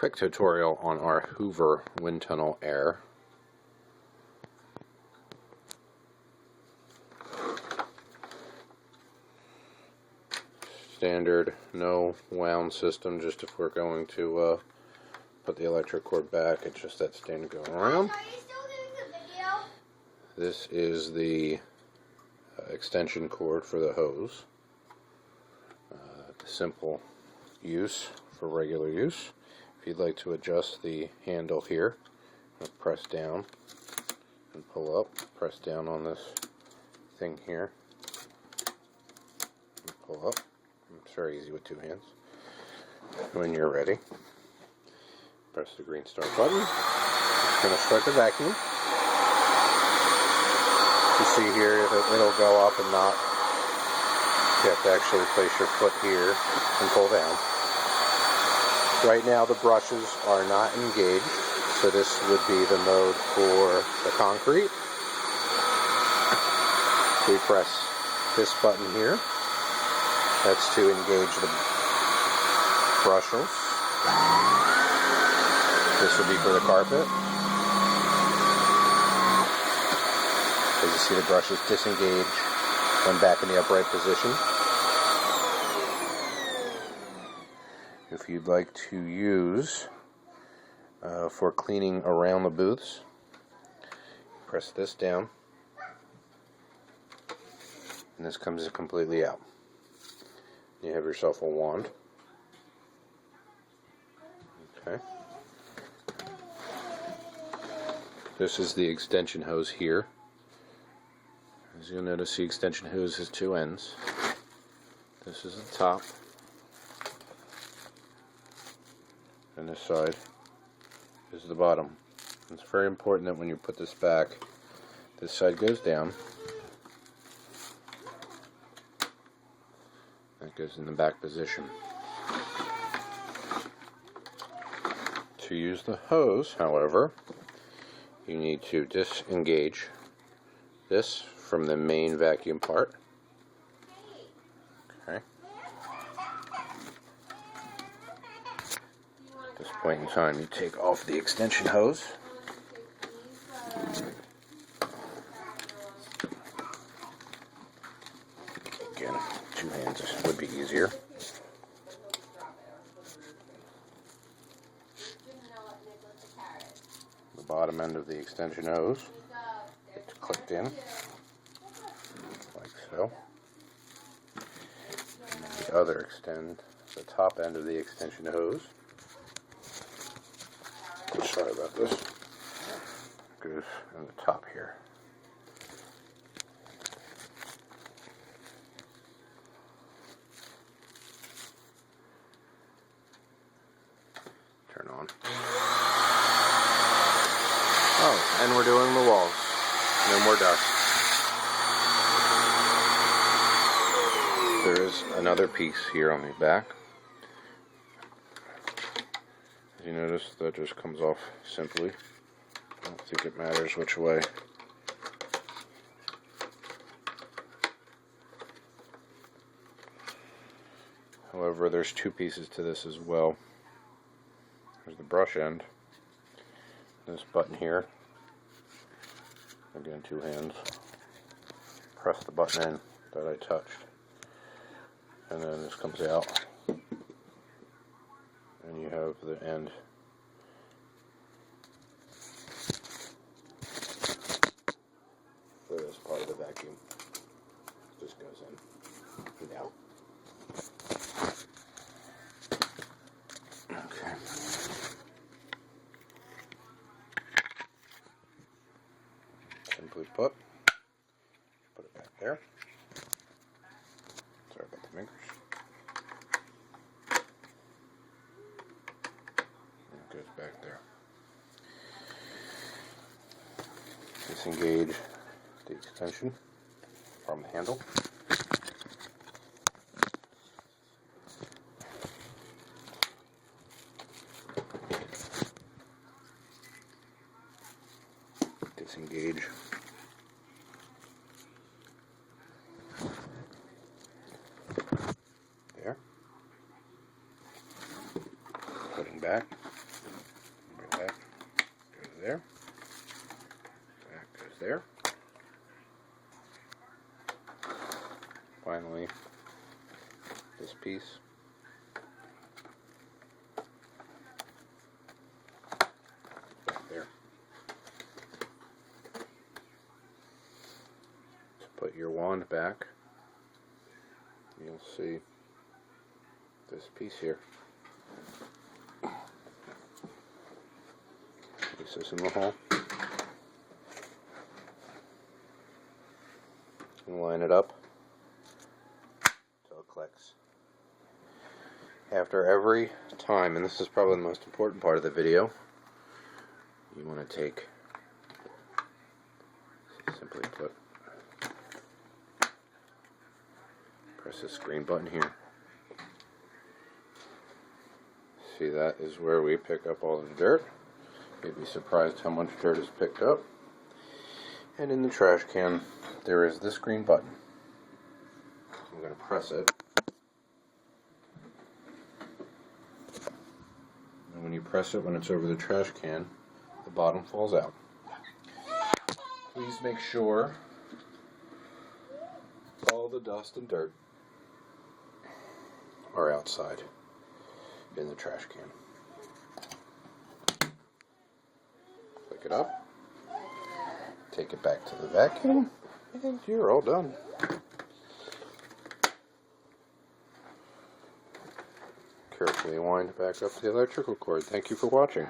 quick tutorial on our Hoover Windtunnel Air. Standard, no wound system, just if we're going to put the electric cord back, it's just that standard going around. Are you still doing the video? This is the extension cord for the hose. Simple use for regular use. If you'd like to adjust the handle here, press down and pull up, press down on this thing here, and pull up. It's very easy with two hands. When you're ready, press the green start button. It's going to start the vacuum. You see here, it'll go up and not. You have to actually place your foot here and pull down. Right now the brushes are not engaged, so this would be the mode for the concrete. We press this button here. That's to engage the brushes. This would be for the carpet. As you see, the brushes disengage when back in the upright position. If you'd like to use for cleaning around the booths, press this down and this comes completely out. You have yourself a wand. Okay. This is the extension hose here. As you'll notice, the extension hose has two ends. This is the top, and this side is the bottom. It's very important that when you put this back, this side goes down. That goes in the back position. To use the hose, however, you need to disengage this from the main vacuum part. Okay. At this point in time, you take off the extension hose. Again, two hands would be easier. The bottom end of the extension hose, it's clipped in. Like so. And the other the top end of the extension hose. Sorry about this. Goes in the top here. Turn on. Oh, and we're doing the walls. No more dust. There is another piece here on the back. As you notice, that just comes off simply. I don't think it matters which way. However, there's two pieces to this as well. There's the brush end. This button here. Again, two hands. Press the button in that I touched. And then this comes out. And you have the end. For this part of the vacuum. Just goes in and out. Okay. Simply put it back there. Sorry about the fingers. And it goes back there. Disengage the extension from the handle. Disengage there. Putting back. there. That goes there. Finally, this piece. Back there. To put your wand back, you'll see this piece here. Place this in the hole. And line it up so it clicks. After every time, and this is probably the most important part of the video, you want to take, simply put, press this green button here. See, that is where we pick up all the dirt. You'd be surprised how much dirt is picked up. And in the trash can, there is this green button. I'm going to press it. And when you press it, when it's over the trash can, the bottom falls out. Please make sure all the dust and dirt are outside in the trash can. Click it up, take it back to the vacuum, and you're all done. Carefully wind back up the electrical cord. Thank you for watching.